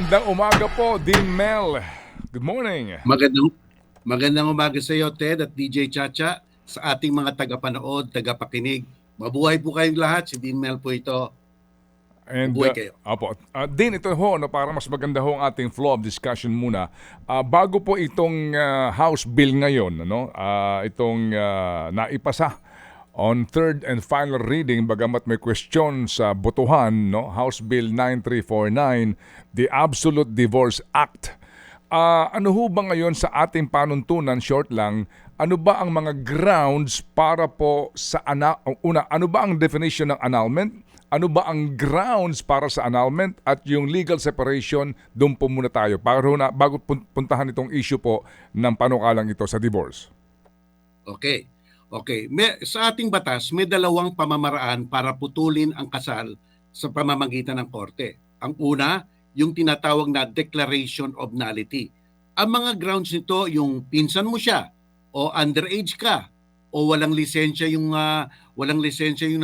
Magandang umaga po, Dean Mel. Good morning. Magandang magandang umaga sa iyo, Ted at DJ Chacha, sa ating mga tagapanood, tagapakinig. Mabuhay po kayong lahat. Si Dean Mel po ito. And Mabuhay kayo. Apo, Dean, ito ho, no, para mas maganda ho ang ating flow of discussion muna. Bago po itong House Bill ngayon, ano, itong naipasa on third and final reading, bagamat may question sa botohan, no, House Bill 9349, the Absolute Divorce Act. Ano ho ba ngayon sa ating panuntunan, short lang, ano ba ang mga grounds para po sa ano ba ang definition ng annulment? Ano ba ang grounds para sa annulment at yung legal separation, doon po muna tayo bago puntahan itong issue po ng panukalang ito sa divorce. Okay. Sa ating batas, may dalawang pamamaraan para putulin ang kasal sa pamamagitan ng korte. Ang una, yung tinatawag na declaration of nullity. Ang mga grounds nito, yung pinsan mo siya, o underage ka, o walang lisensya yung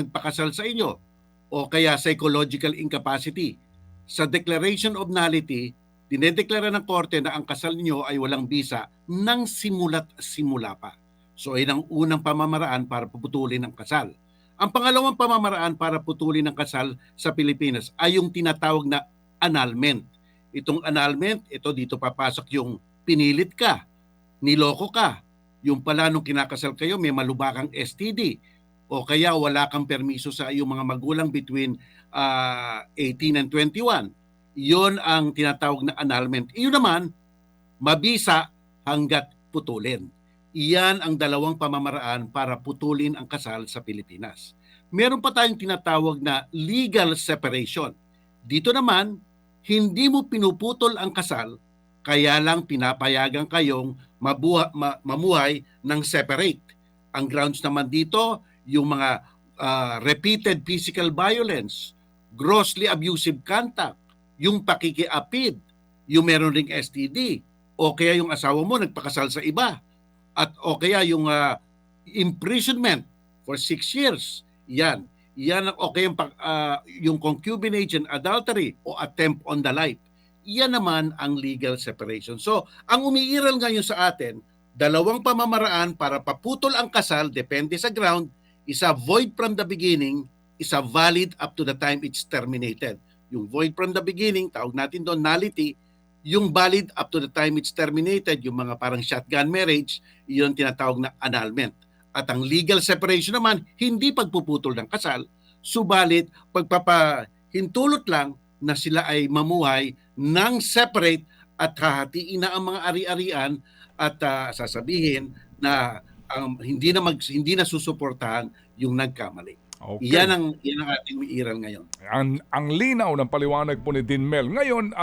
nagpakasal sa inyo, o kaya psychological incapacity. Sa declaration of nullity, dinedeklara ng korte na ang kasal niyo ay walang bisa nang simula't simula pa. So ay ang unang pamamaraan para puputulin ang kasal. Ang pangalawang pamamaraan para putulin ang kasal sa Pilipinas ay yung tinatawag na annulment. Itong annulment, ito dito papasok yung pinilit ka, niloko ka, yung pala nung kinakasal kayo may malubakang STD, o kaya wala kang permiso sa iyong mga magulang between 18 and 21. Iyon ang tinatawag na annulment. Iyon naman, mabisa hanggat putulin. Iyan ang dalawang pamamaraan para putulin ang kasal sa Pilipinas. Meron pa tayong tinatawag na legal separation. Dito naman, hindi mo pinuputol ang kasal, kaya lang pinapayagan kayong mamuhay ng separate. Ang grounds naman dito, yung mga repeated physical violence, grossly abusive contact, yung pakikiapid, yung meron ring STD, o kaya yung asawa mo nagpakasal sa iba, at o kaya yung imprisonment for 6 years. Yan ang okay yung concubinage and adultery o attempt on the life. Yan naman ang legal separation. So, ang umiiral ngayon sa atin, dalawang pamamaraan para paputol ang kasal, depende sa ground. Isa void from the beginning, isa valid up to the time it's terminated. Yung void from the beginning, tawag natin doon nullity. Yung valid up to the time it's terminated, yung mga parang shotgun marriage, yun tinatawag na annulment. At ang legal separation naman, hindi pagpuputol ng kasal, subalit pagpapahintulot lang na sila ay mamuhay ng separate at hahatiin na ang mga ari-arian at sasabihin na hindi na susuportahan yung nagkamali. Okay. Yan ang ating umiiral ngayon. Ang linaw ng paliwanag po ni Dean Mel. Ngayon,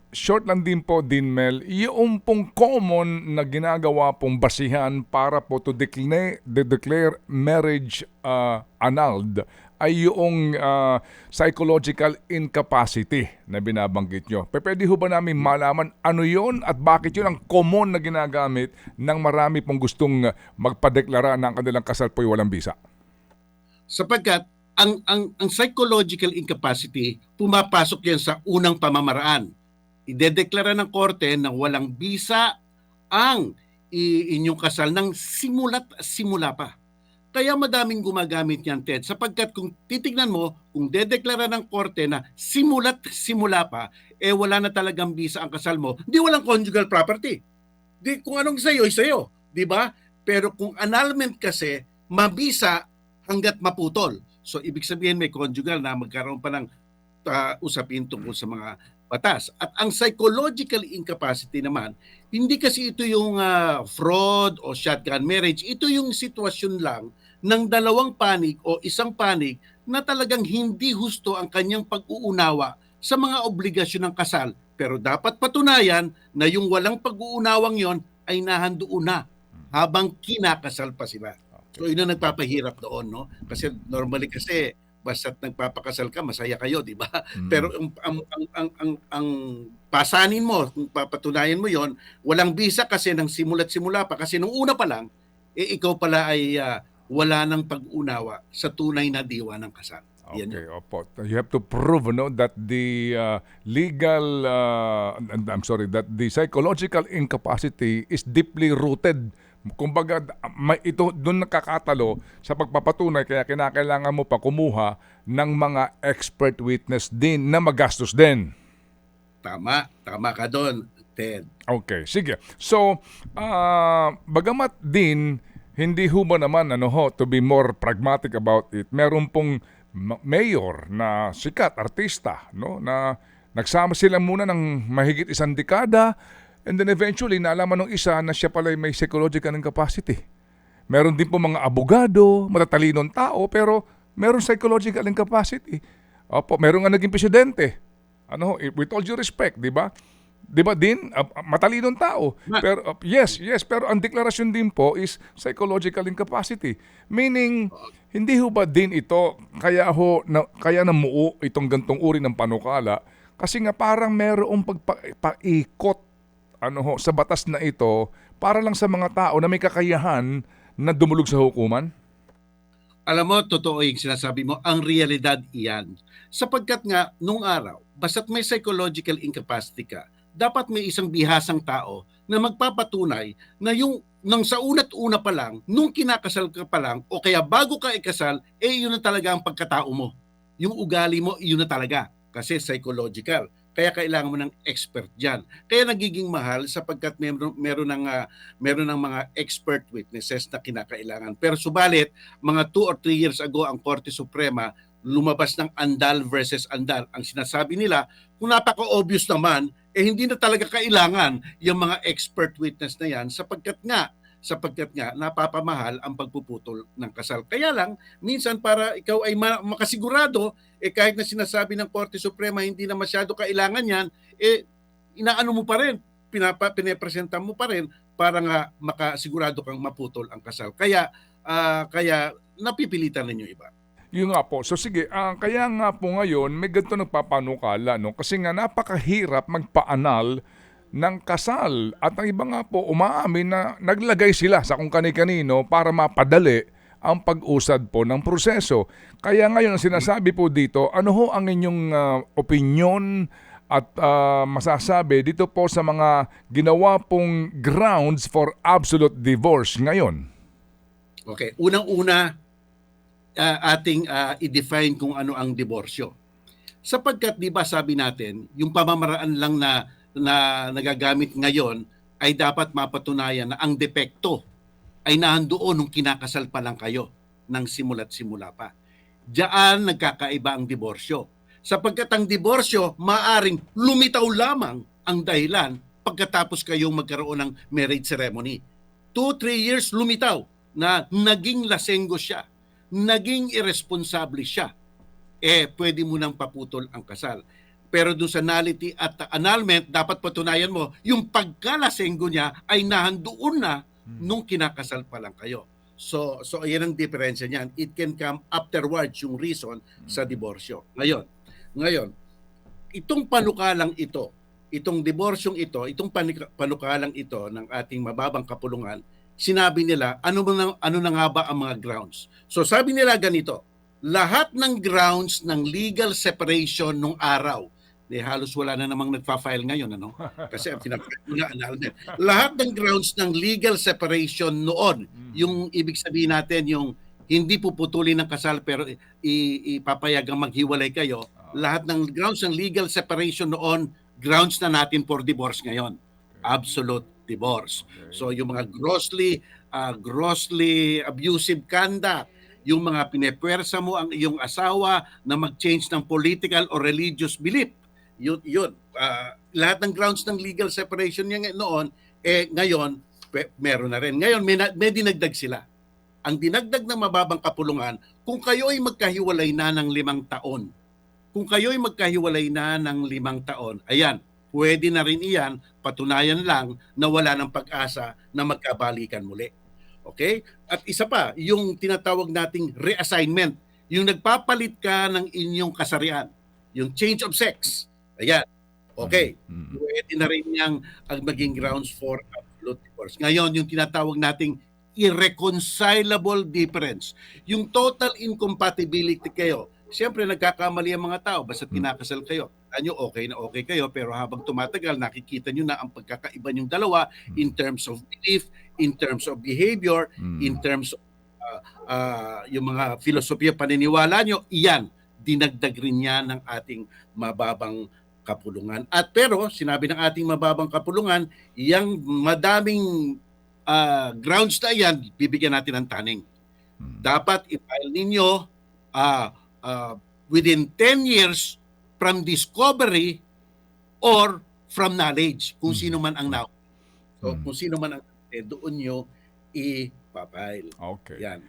short lang din po, Dean Mel, yung pong common na ginagawa pong basihan para po to declare marriage annulled ay yung psychological incapacity na binabanggit nyo. Pwede ho ba namin malaman ano yon at bakit yun ang common na ginagamit ng marami pong gustong magpadeklara ng kanilang kasal po'y walang bisa? Sapagkat ang psychological incapacity, pumapasok yan sa unang pamamaraan. Idedeklara ng korte na walang bisa ang inyong kasal ng simula't simula pa. Kaya madaming gumagamit yan, Ted, sapagkat kung titignan mo, kung dedeklara ng korte na simula't simula pa, wala na talagang bisa ang kasal mo, di walang conjugal property. Di kung anong sa'yo, sa'yo. Di ba? Pero kung annulment kasi, mabisa hanggat maputol. So, ibig sabihin may conjugal na magkaroon pa ng usapin tungkol sa mga batas. At ang psychological incapacity naman, hindi kasi ito yung fraud o shotgun marriage. Ito yung sitwasyon lang ng dalawang panig o isang panig na talagang hindi husto ang kanyang pag-uunawa sa mga obligasyon ng kasal. Pero dapat patunayan na yung walang pag-uunawang yon ay nahandoon na habang kinakasal pa sila. So yun ang nagpapahirap doon, no? Kasi normally kasi basta't nagpapakasal ka, masaya kayo, di ba? Pero ang pasanin mo, kung papatunayan mo yon, walang bisa kasi nang simula't simula pa. Kasi nung una pa lang, ikaw pala ay wala ng pag-unawa sa tunay na diwa ng kasal. Yan Okay, yun. opo. You have to prove no that the legal I'm sorry, that the psychological incapacity is deeply rooted. Kumbaga may ito doon nakakatalo sa pagpapatunay, kaya kinakailangan mo pa kumuha ng mga expert witness din na magastos din. Tama ka doon, Ted. Okay, sige. So, bagamat din, hindi ho ba naman, to be more pragmatic about it, meron pong mayor na sikat, artista, no, na nagsama sila muna ng mahigit isang dekada, and then eventually, naalaman ng isa na siya pala ay may psychological incapacity. Meron din po mga abogado, matatalinong tao, pero meron psychological incapacity. Opo, meron nga naging presidente. With all due respect, di ba? Di ba din, matalinong tao. Ma- Pero, yes, pero ang deklarasyon din po is psychological incapacity. Meaning, hindi ho ba din ito, kaya namuo itong gantong uri ng panukala, kasi nga parang merong pagpaikot sa batas na ito para lang sa mga tao na may kakayahan na dumulog sa hukuman? Alam mo, totoo yung sinasabi mo, ang realidad iyan. Sapagkat nga, nung araw, basta't may psychological incapacity ka, dapat may isang bihasang tao na magpapatunay na yung nang sa una't-una pa lang, nung kinakasal ka pa lang, o kaya bago ka ikasal, yun na talaga ang pagkatao mo. Yung ugali mo, yun na talaga. Kasi psychological. Kaya kailangan mo ng expert dyan. Kaya nagiging mahal sapagkat meron ng mga expert witnesses na kinakailangan. Pero subalit, mga 2 or 3 years ago, ang Korte Suprema lumabas ng Andal versus Andal. Ang sinasabi nila, kung napaka-obvious naman, hindi na talaga kailangan yung mga expert witness na yan sapagkat nga napapamahal ang pagpuputol ng kasal. Kaya lang, minsan para ikaw ay makasigurado, kahit na sinasabi ng Korte Suprema hindi na masyado kailangan yan, inaano mo pa rin, pinepresenta mo pa rin para nga makasigurado kang maputol ang kasal. Kaya napipilitan ninyo iba. Yun nga po. So sige, kaya nga po ngayon may ganito nagpapanukala, no? Kasi nga napakahirap magpaanal ng kasal. At ang iba nga po, umaamin na naglagay sila sa kung kani-kanino para mapadali ang pag-usad po ng proseso. Kaya ngayon ang sinasabi po dito, ano ho ang inyong opinion at masasabi dito po sa mga ginawa pong grounds for absolute divorce ngayon? Okay, unang-una, ating i-define kung ano ang diborsyo. Sapagkat 'di ba sabi natin, yung pamamaraan lang na nagagamit ngayon ay dapat mapatunayan na ang depekto ay nandoon nung kinakasal pa lang kayo ng simula't simula pa. Diyan nagkakaiba ang diborsyo. Sapagkat ang diborsyo maaring lumitaw lamang ang dahilan pagkatapos kayong magkaroon ng marriage ceremony. 2-3 years lumitaw na naging lasenggo siya, naging irresponsible siya, pwede mo nang paputol ang kasal. Pero doon sa nullity at annulment, dapat patunayan mo, yung pagkalasenggo niya ay nahandoon na nung kinakasal pa lang kayo. So yan ang diferensya niyan. It can come afterwards yung reason sa diborsyo. Ngayon, itong panukalang ito, itong diborsyong ito, itong panukalang ito ng ating mababang kapulungan, sinabi nila, ano na nga ba ang mga grounds? So sabi nila ganito, lahat ng grounds ng legal separation nung araw, halos wala na namang nagpa-file ngayon, kasi ang pinapile na annulment. Lahat ng grounds ng legal separation noon, yung ibig sabihin natin, yung hindi puputulin ng kasal pero ipapayagang maghiwalay kayo, lahat ng grounds ng legal separation noon, grounds na natin for divorce ngayon. Absolute divorce. So yung mga grossly abusive conduct, yung mga pinepwersa mo ang iyong asawa na mag-change ng political or religious belief, yun. Lahat ng grounds ng legal separation niya noon, ngayon, meron na rin. Ngayon, may dinagdag sila. Ang dinagdag ng mababang kapulungan, kung kayo ay magkahiwalay na ng 5 taon, ayan, pwede na rin iyan, patunayan lang na wala ng pag-asa na magkabalikan muli. Okay? At isa pa, yung tinatawag nating reassignment, yung nagpapalit ka ng inyong kasarian, yung change of sex. Ayan. Okay. Pwede na rin yang ang maging grounds for absolute divorce. Ngayon, yung tinatawag nating irreconcilable difference, yung total incompatibility kayo Siyempre nagkakamali ang mga tao basta't kinakasal kayo. Ano okay na okay kayo pero habang tumatagal nakikita niyo na ang pagkakaiba niyong dalawa in terms of belief, in terms of behavior, in terms of yung mga filosofiya paniniwala niyo, iyan dinagdag rin niya ng ating mababang kapulungan. At pero sinabi ng ating mababang kapulungan, yang madaming grounds na yan, bibigyan natin ng taning. Dapat i-file ninyo within 10 years from discovery or from knowledge, kung sino man ang now. So, kung sino man ang doon nyo i-file. Okay. Yan.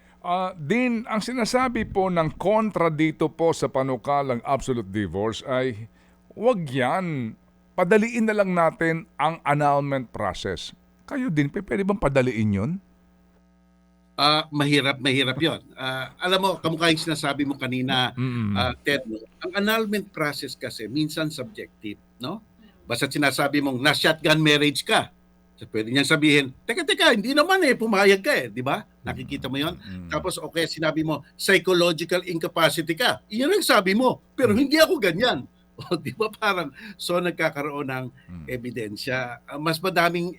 Din, ang sinasabi po ng kontra dito po sa panukalang absolute divorce ay wag yan. Padaliin na lang natin ang annulment process. Kayo din, pwede bang padaliin yun? Mahirap yun. Alam mo, kamukha yung sinasabi mo kanina, Ted, no? Ang annulment process kasi minsan subjective, no? Basta sinasabi mong na-shotgun marriage ka. So, pwede niyang sabihin, teka, hindi naman pumayag ka di ba? Nakikita mo yon. Tapos okay, sinabi mo, psychological incapacity ka. Iyan ang sabi mo, pero hindi ako ganyan. O, di ba parang, so nagkakaroon ng ebidensya. Mas madaming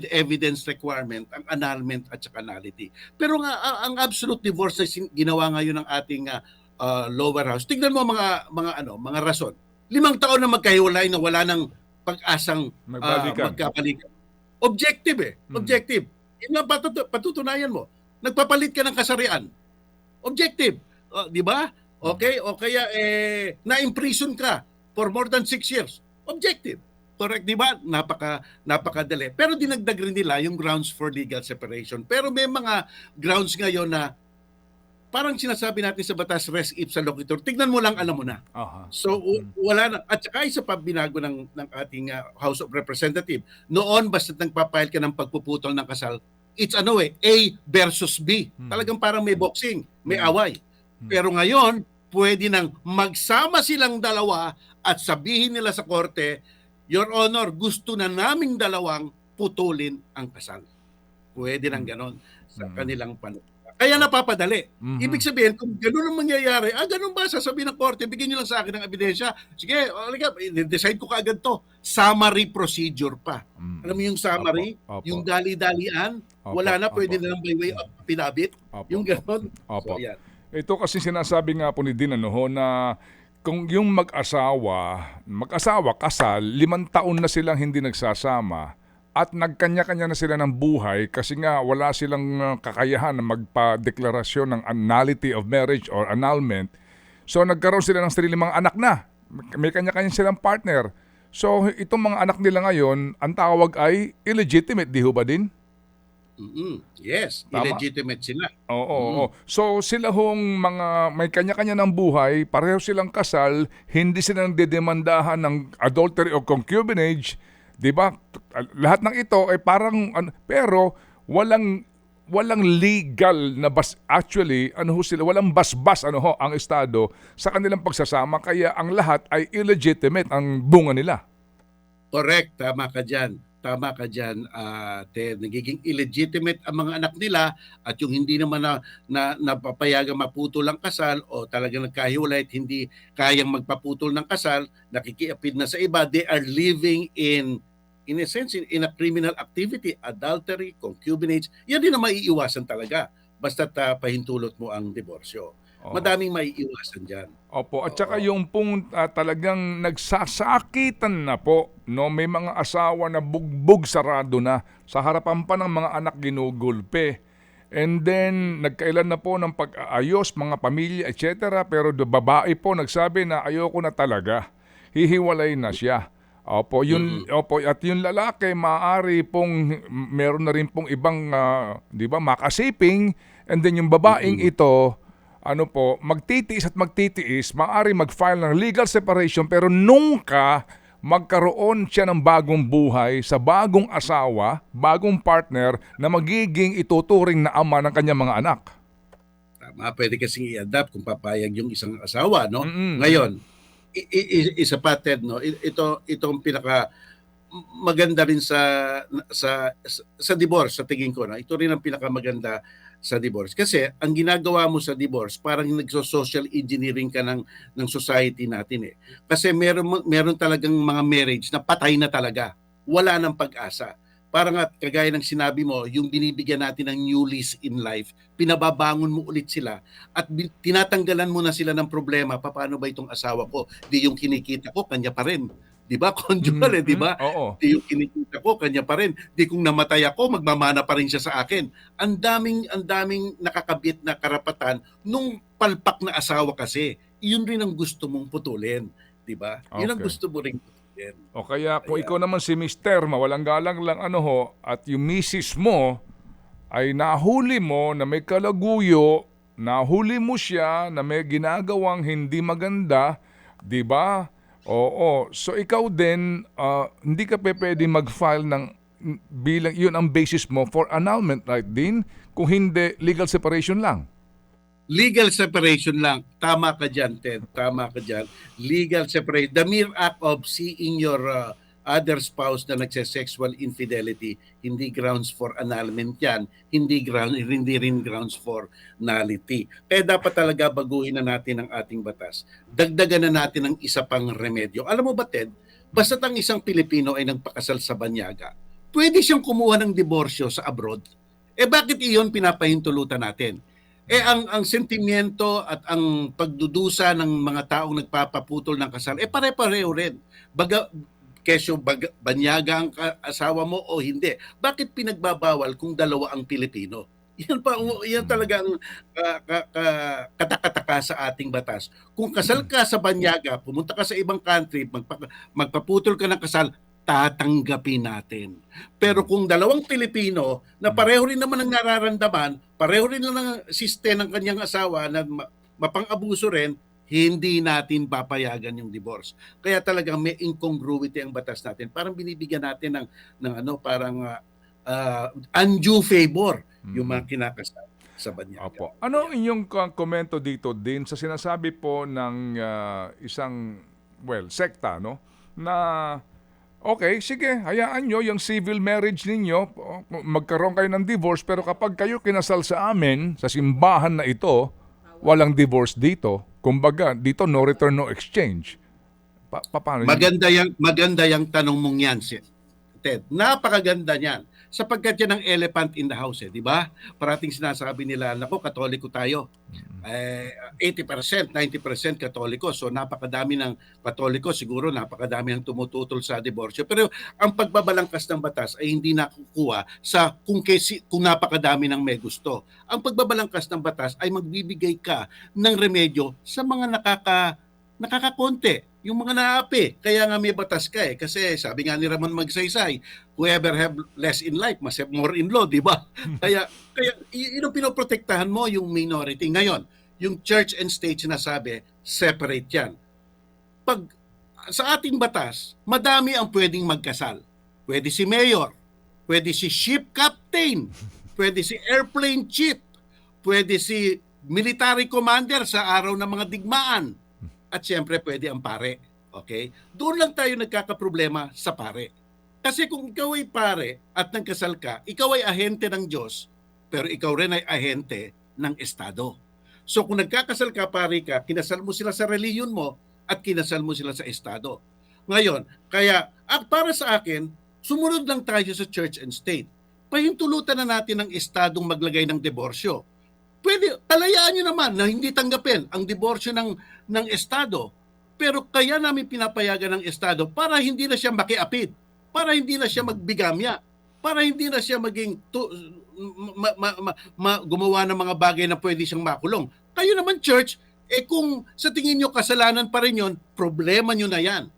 evidence requirement ang annulment at saka nullity. Pero nga, ang absolute divorce na ginawa ngayon ng ating lower house, tignan mo mga rason. 5 taon na magkahiwalay na wala ng pag-asang magkabalikan. Objective Objective. Yun lang patutunayan mo. Nagpapalit ka ng kasarian. Objective. Di ba? Okay? O kaya na-imprison ka for more than 6 years. Objective. Correct, di ba? Napakadali. Pero dinagdag rin nila yung grounds for legal separation. Pero may mga grounds ngayon na parang sinasabi natin sa batas res ipsa loquitur. Tignan mo lang, alam mo na. So wala na. At saka isa pa binago ng ating House of Representatives. Noon basta nagpapile ka ng pagpuputol ng kasal, it's A versus B. Talagang parang may boxing, may away. Pero ngayon, pwede nang magsama silang dalawa at sabihin nila sa korte, Your Honor, gusto na naming dalawang putulin ang kasal. Pwede nang ganon sa kanilang panahon. Kaya napapadali. Ibig sabihin, kung gano'n ang mangyayari, gano'n ba? Sasabihin ng korte, bigyan nyo lang sa akin ng ebidensya. Sige, decide ko kaagad to. Summary procedure pa. Alam mo yung summary? Yung dali-dalian? Wala na, pwede na lang by way of pinabit. Yung gano'n. So, yan. Ito kasi sinasabi nga po ni Din na kung yung mag-asawa, kasal, 5 taon na silang hindi nagsasama, at nagkanya-kanya na sila ng buhay kasi nga wala silang kakayahan na magpa-deklarasyon ng nullity of marriage or annulment. So nagkaroon sila ng sarili mga anak na. May kanya-kanya silang partner. So itong mga anak nila ngayon, ang tawag ay illegitimate, di ho ba din? Yes, Tama. illegitimate sila. Oo. So sila hong mga may kanya-kanya ng buhay, pareho silang kasal, hindi sila nagdedemandahan ng adultery o concubinage. 'Di ba? Lahat ng ito ay parang pero walang legal na walang basbas ang estado sa kanilang pagsasama, kaya ang lahat ay illegitimate ang bunga nila. Correct, tama ka diyan. Ted, nagiging illegitimate ang mga anak nila at yung hindi naman napapayagang maputol ang kasal o talagang nagkahiwalay at hindi kayang magpaputol ng kasal, nakikiapid na sa iba, they are living in a sense, in a criminal activity, adultery, concubinage. Yan din ang maiiwasan talaga basta't pahintulot mo ang diborsyo. Madaming maiiwasan dyan. Opo, at saka yung pong talagang nagsasakitan na po, no? May mga asawa na bugbog sarado na sa harapan pa ng mga anak ginugulpe. And then, nagkailan na po ng pag-aayos, mga pamilya, etc. Pero babae po nagsabi na ayoko na talaga. Hihiwalay na siya. Opo, at yung lalaki maaari pong meron na rin pong ibang makasiping, and then yung babaeng ito magtitiis, maaari mag-file ng legal separation, pero nungka magkaroon siya ng bagong buhay sa bagong asawa, bagong partner na magiging ituturing na ama ng kanyang mga anak. Tama, pwede kasing i-adapt kung papayag yung isang asawa, no? Ngayon, isa pa, Ted, no? Itong pinaka maganda rin sa divorce, sa tingin ko, no? Ito rin ang pinakamaganda sa divorce. Kasi ang ginagawa mo sa divorce, parang nagso-social engineering ka ng society natin eh. Kasi meron talagang mga marriage na patay na talaga. Wala nang pag-asa. Parang at kagaya ng sinabi mo, yung binibigyan natin ng new lease in life, pinababangon mo ulit sila at tinatanggalan mo na sila ng problema, paano ba itong asawa ko? Di yung kinikita ko, kanya pa rin. Di ba? Conjugal eh, di ba? Oo. Di yung kinikita ko, kanya pa rin. Di kung namatay ako, magmamana pa rin siya sa akin. Ang daming nakakabit na karapatan nung palpak na asawa kasi. Yun rin ang gusto mong putulin. Di ba? Yun ang Okay. gusto mo rin putulin. O kaya kung Kaya, ikaw naman si Mister, mawalang galang lang ano ho, at yung misis mo ay nahuli mo na may kalaguyo, nahuli mo siya na may ginagawang hindi maganda, 'di ba? Oo. So ikaw din hindi ka pwedeng mag-file ng bilang 'yun ang basis mo for annulment, right din? Kung hindi legal separation lang. legal separation lang. Tama ka dyan, Ted. Tama ka dyan. Legal separation. The mere act of seeing your other spouse na nagse-sexual infidelity, hindi grounds for annulment yan. Hindi rin grounds for nullity. Kaya dapat talaga baguhin na natin ang ating batas. Dagdagan na natin ang isa pang remedyo. Alam mo ba, Ted, basta't ang isang Pilipino ay nagpakasal sa banyaga, pwede siyang kumuha ng diborsyo sa abroad. Bakit iyon pinapahintulutan natin? Ang sentimiento at ang pagdudusa ng mga taong nagpapaputol ng kasal, pare-pareho rin. Banyaga ang asawa mo o hindi. Bakit pinagbabawal kung dalawa ang Pilipino? Yan talaga ang katakataka sa ating batas. Kung kasal ka sa banyaga, pumunta ka sa ibang country, magpaputol ka ng kasal, tatanggapin natin. Pero kung dalawang Pilipino na pareho rin naman ang nararamdaman, pareho rin lang ang siste ng kanyang asawa na mapang-abuso rin, hindi natin papayagan yung divorce. Kaya talagang may incongruity ang batas natin. Parang binibigyan natin parang undue favor yung mga kinakasal sa banyaga. Opo. Ano ang inyong komento dito din sa sinasabi po ng isang sekta no na okay, sige, hayaan nyo yung civil marriage ninyo, magkaroon kayo ng divorce, pero kapag kayo kinasal sa amin, sa simbahan na ito, walang divorce dito. Kumbaga, dito no return, no exchange. Paano yun? Maganda yung tanong mong yan, Ted. Napakaganda niyan. Sapagkat yan ang elephant in the house, di ba? Parating sinasabi nila, nako, Katoliko tayo. 80%, 90% Katoliko. So napakadami ng Katoliko, siguro napakadami ang tumututol sa diborsyo. Pero ang pagbabalangkas ng batas ay hindi nakukuha sa kung napakadami ng may gusto. Ang pagbabalangkas ng batas ay magbibigay ka ng remedyo sa mga nakakakonti, yung mga naapi. Kaya nga may batas ka kasi sabi nga ni Ramon Magsaysay, whoever have less in life must have more in law, di ba? kaya yun ang pinoprotektahan mo yung minority. Ngayon, yung church and state sinasabi, separate yan. Pag sa ating batas, madami ang pwedeng magkasal. Pwede si mayor, pwede si ship captain, pwede si airplane chief, pwede si military commander sa araw ng mga digmaan. At siyempre, pwede ang pare. Okay? Doon lang tayo nagkakaproblema sa pare. Kasi kung ikaw ay pare at nagkasal ka, ikaw ay ahente ng Diyos, pero ikaw rin ay ahente ng Estado. So kung nagkakasal ka, pare ka, kinasal mo sila sa reliyon mo at kinasal mo sila sa Estado. Ngayon, kaya para sa akin, sumunod lang tayo sa church and state. Pahintulutan na natin ng Estadong maglagay ng diborsyo. Pwede, talayaan nyo naman na hindi tanggapin ang diborsyo ng Estado. Pero kaya namin pinapayagan ng Estado para hindi na siya makiapid, para hindi na siya magbigamya, para hindi na siya maging gumawa ng mga bagay na pwede siyang makulong. Kayo naman, church, kung sa tingin nyo kasalanan pa rin yun, problema nyo na yan.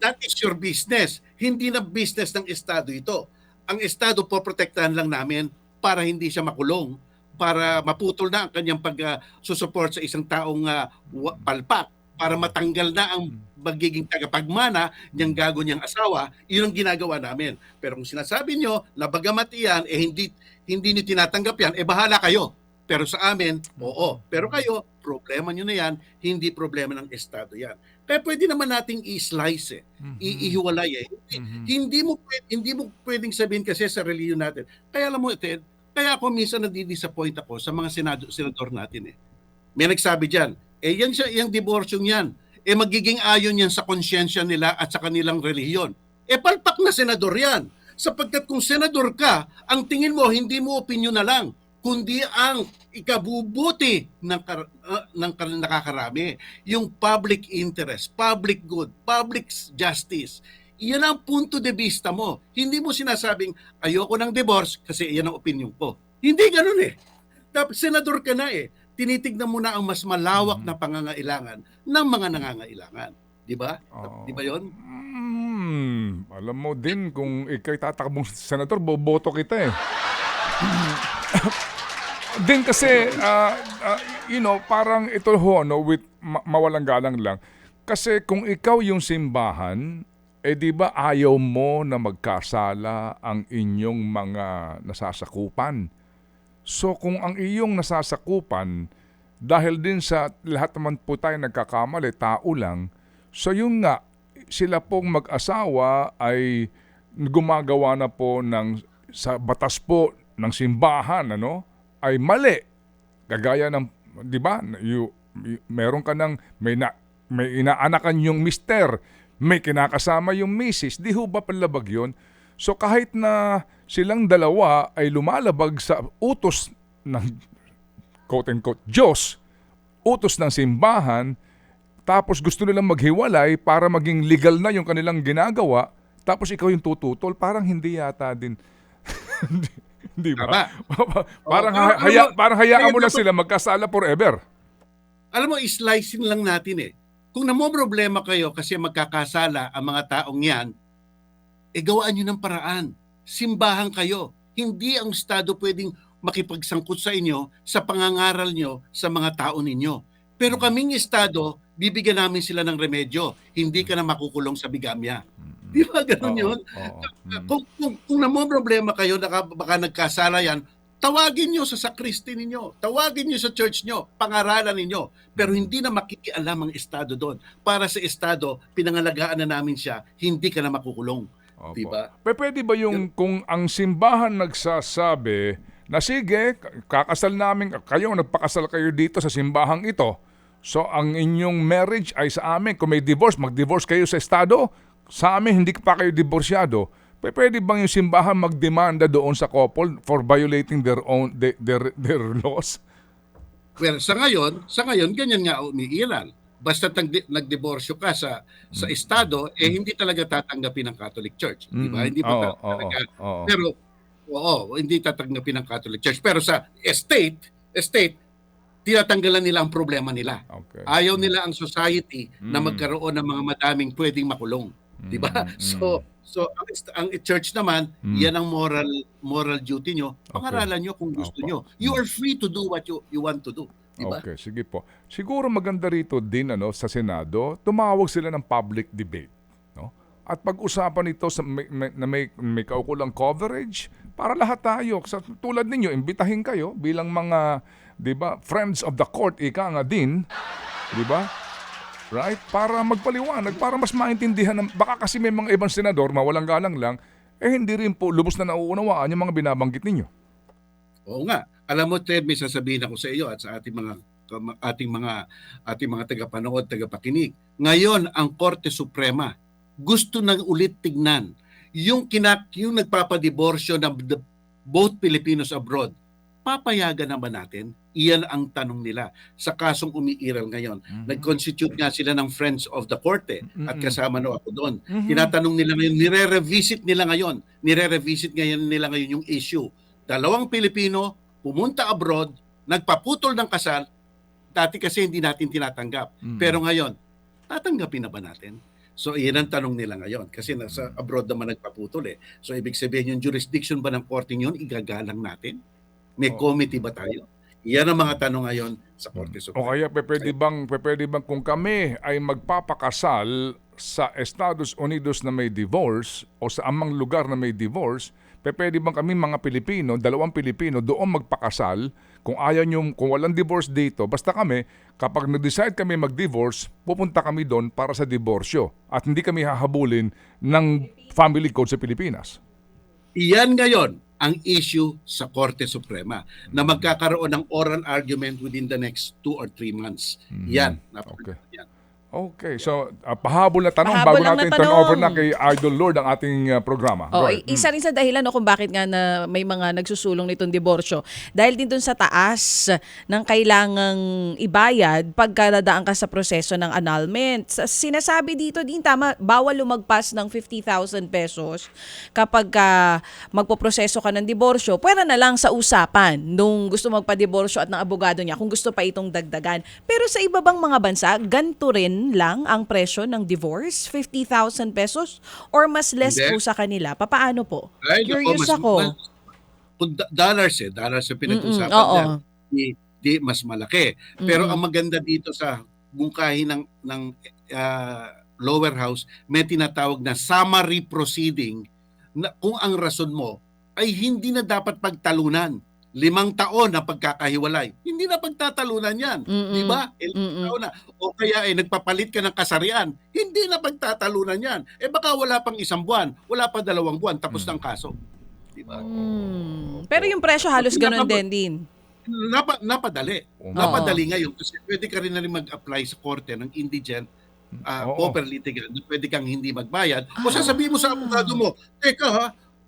That is your business. Hindi na business ng Estado ito. Ang Estado po protektahan lang namin para hindi siya makulong, para maputol na ang kanyang pag-susupport sa isang taong palpak, para matanggal na ang magiging tagapagmana niyang gago niyang asawa. Yun ang ginagawa namin. Pero kung sinasabi nyo na bagamat iyan, hindi niyo tinatanggap yan, bahala kayo. Pero sa amin, oo. Pero kayo, problema nyo na yan, hindi problema ng Estado yan. Kaya pwede naman nating i-slice ihiwalay. Hindi mo pwedeng sabihin kasi sa reliyon natin. Kaya alam mo, Ted, Kaya ako minsan nadi-disappoint ako sa mga senador natin eh. May nagsabi diyan, yung diborsyong yan, magiging ayon yan sa konsyensya nila at sa kanilang relihiyon. Palpak na senador yan. Sapagkat kung senador ka, ang tingin mo, hindi mo opinyon na lang, kundi ang ikabubuti ng nakakarami. Yung public interest, public good, public justice. Iyan ang punto de vista mo. Hindi mo sinasabing, ayoko ng divorce kasi iyan ang opinion ko. Hindi ganun eh. Dapat senador ka na eh. Tinitignan mo na ang mas malawak na pangangailangan ng mga nangangailangan. Di ba? Di ba yun? Alam mo din, kung ikaw'y tatakbong senador, boboto kita eh. Din kasi, parang ito ho, no, with mawalang galang lang. Kasi kung ikaw yung simbahan, di ba ayaw mo na magkasala ang inyong mga nasasakupan? So kung ang iyong nasasakupan, dahil din sa lahat naman po tayo nagkakamali, tao lang, so yung nga, sila pong mag-asawa ay gumagawa na po sa batas po ng simbahan, ay mali. Kagaya ng, di ba, meron ka ng, may inaanakan yung mister, may kinakasama yung misis, di ho ba palabag yun? So kahit na silang dalawa ay lumalabag sa utos ng quote-unquote Diyos, utos ng simbahan, tapos gusto nilang maghiwalay para maging legal na yung kanilang ginagawa, tapos ikaw yung tututol, parang hindi yata din. Di ba? Parang hayaan mo na sila magkasala forever. Alam mo, slicing lang natin eh. Kung problema kayo kasi magkakasala ang mga taong yan, gawaan nyo ng paraan. Simbahan kayo. Hindi ang Estado pwedeng makipagsangkot sa inyo sa pangangaral nyo sa mga tao ninyo. Pero kaming Estado, bibigyan namin sila ng remedyo. Hindi ka na makukulong sa bigamya. Di ba ganun yun? Kung problema kayo, baka nagkasala yan, tawagin nyo sa sakristi ninyo, tawagin nyo sa church nyo, pangaralan ninyo. Pero hindi na makikialam ang Estado doon. Para sa Estado, pinangalagaan na namin siya, hindi ka na makukulong. Diba? Pwede ba yung kung ang simbahan nagsasabi na sige, kakasal namin, kayo, nagpakasal kayo dito sa simbahang ito, so ang inyong marriage ay sa amin, kung may divorce, mag-divorce kayo sa Estado, sa amin hindi pa kayo divorsyado, pwede bang yung simbahan magdemanda doon sa couple for violating their laws? Well, sa ngayon ganyan nga umiiral. Basta nagdiborsyo ka sa Estado, hindi talaga tatanggapin ng Catholic Church, di ba? Hindi ba talaga? Pero hindi tatanggapin ng Catholic Church. Pero sa estate, tinatanggalan nila ang problema nila. Okay. Ayaw nila ang society na magkaroon ng mga madaming pwedeng makulong, di ba? So ang church naman, yan ang moral duty nyo. Pangaralan nyo kung gusto nyo. You are free to do what you want to do. Diba? Okay, sige po. Siguro maganda rito din sa Senado, tumawag sila ng public debate, no? At pag-usapan ito na may kaukulang coverage para lahat tayo. Tulad ninyo, imbitahin kayo bilang mga, 'di ba, friends of the court, ika nga din, 'di ba? Right? Para magpaliwanag, para mas maintindihan baka kasi may mga ibang senador, mawalang galang lang, hindi rin po lubos na nauunawaan yung mga binabanggit ninyo. Oo nga. Alam mo, Ted, may sasabihin ako sa iyo at sa ating mga tagapanood, tagapakinig. Ngayon, ang Korte Suprema gusto nang ulit tignan yung nagpapadiborsyo ng both Filipinos abroad. Papayagan naman natin? Iyan ang tanong nila sa kasong umiiral ngayon. Nag-constitute nga sila ng Friends of the Korte at kasama ako doon. Tinatanong nila ngayon, nire-revisit nila ngayon yung issue. Dalawang Pilipino pumunta abroad, nagpaputol ng kasal, dati kasi hindi natin tinatanggap. Pero ngayon, tatanggapin na ba natin? So, iyan ang tanong nila ngayon. Kasi nasa abroad naman nagpaputol eh. So, ibig sabihin yung jurisdiction ba ng korting yun, igagalang natin? May committee ba tayo? Iyan ang mga tanong ngayon sa Korte Suprema. O kaya, pwede bang kung kami ay magpapakasal sa Estados Unidos na may divorce o sa amang lugar na may divorce, pwede bang kami mga Pilipino, dalawang Pilipino, doon magpakasal? Kung ayaw nyo, kung walang divorce dito, basta kami, kapag nag-decide kami mag-divorce, pupunta kami doon para sa diborsyo. At hindi kami hahabulin ng family code sa Pilipinas. Iyan ngayon ang issue sa Korte Suprema na magkakaroon ng oral argument within the next 2 or 3 months. Yan. Okay. Yan. Okay, so pahabol na tanong Pahabol bago lang natin na turn over tanong. na kay Idol Lord ang ating programa. Oh, Go ahead. isa rin sa dahilan no, kung bakit nga na may mga nagsusulong nitong diborsyo. Dahil din dun sa taas ng kailangang ibayad pagka dadaan ka sa proseso ng annulment. Sinasabi dito din tama, bawal lumagpas ng 50,000 pesos kapag magpoproseso ka ng diborsyo. Pwera na lang sa usapan nung gusto magpa-diborsyo at ng abogado niya kung gusto pa itong dagdagan. Pero sa iba bang mga bansa, ganito rin lang ang presyo ng divorce? 50,000 pesos? Or mas less Hindi. po sa kanila? Papaano po? Ay, naku, Curious ako. kung dollars ang pinag-usapan oo. dyan. Di mas malaki. Pero ang maganda dito sa mungkahi ng lower house, may tinatawag na summary proceeding na kung ang rason mo ay hindi na dapat pagtalunan. 5 taon na pagkakahiwalay. Hindi na pagtatalunan yan. Di ba? 5 taon na. O kaya nagpapalit ka ng kasarian. Hindi na pagtatalunan yan. Baka wala pang 1 buwan, wala pa 2 buwan, tapos ng kaso. Di ba? Pero yung presyo halos ganun din. Napadali. Oo. Napadali ngayon kasi pwede ka rin na rin mag-apply sa korte ng indigent Oo. pauper litigant na pwede kang hindi magbayad. O sasabihin mo sa abogado mo, teka ha,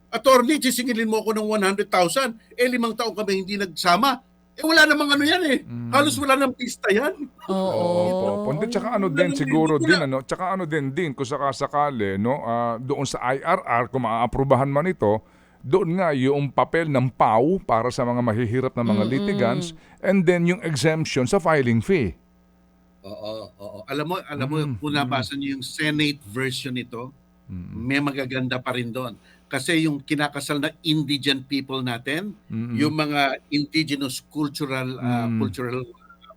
attorney, sisingilin mo ako ng 100,000, 5 taon kami hindi nagsama. Wala namang ano yan eh. Halos wala nang pista yan. Oo. Hindi, tsaka ano din siguro din tsaka ano din kung sakasakali no, doon sa IRR kung maaaprubahan man ito, doon nga yung papel ng PAW para sa mga mahihirap na mga litigants and then yung exemption sa filing fee. Oo. Alam mo kung nabasa niyo yung Senate version nito, may magaganda pa rin doon. Kasi yung kinakasal na indigent people natin, yung mga indigenous cultural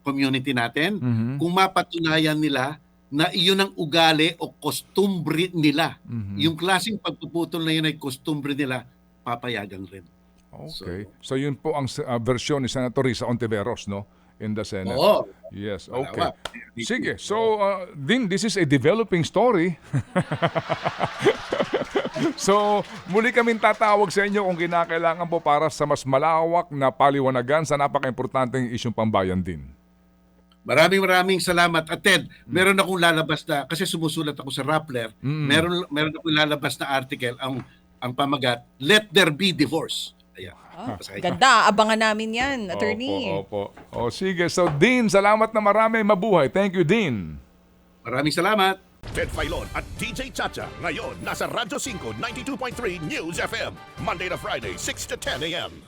community natin, kung mapatunayan nila na iyon ang ugali o kostumbre nila, yung klaseng pagpuputol na yun ay kostumbre nila, papayagan rin. Okay. So yun po ang version ni Senator Risa Ontiveros, no? In the Senate. Oo. Yes, okay. Sige, so Din, this is a developing story. So, muli kaming tatawag sa inyo kung kinakailangan po para sa mas malawak na paliwanagan sa napaka-importanteng isyong pambayan din. Maraming salamat. At Ted, meron akong lalabas na, kasi sumusulat ako sa Rappler, meron akong lalabas na article, ang pamagat, Let There Be Divorce. Ayan. Ganda, abangan namin yan, attorney. Opo. O sige, so Dean, salamat na marami, mabuhay. Thank you, Dean. Maraming salamat. Ted Filon at DJ Chacha. Ngayon, nasa Radyo 5, 92.3 News FM. Monday to Friday, 6 to 10 a.m.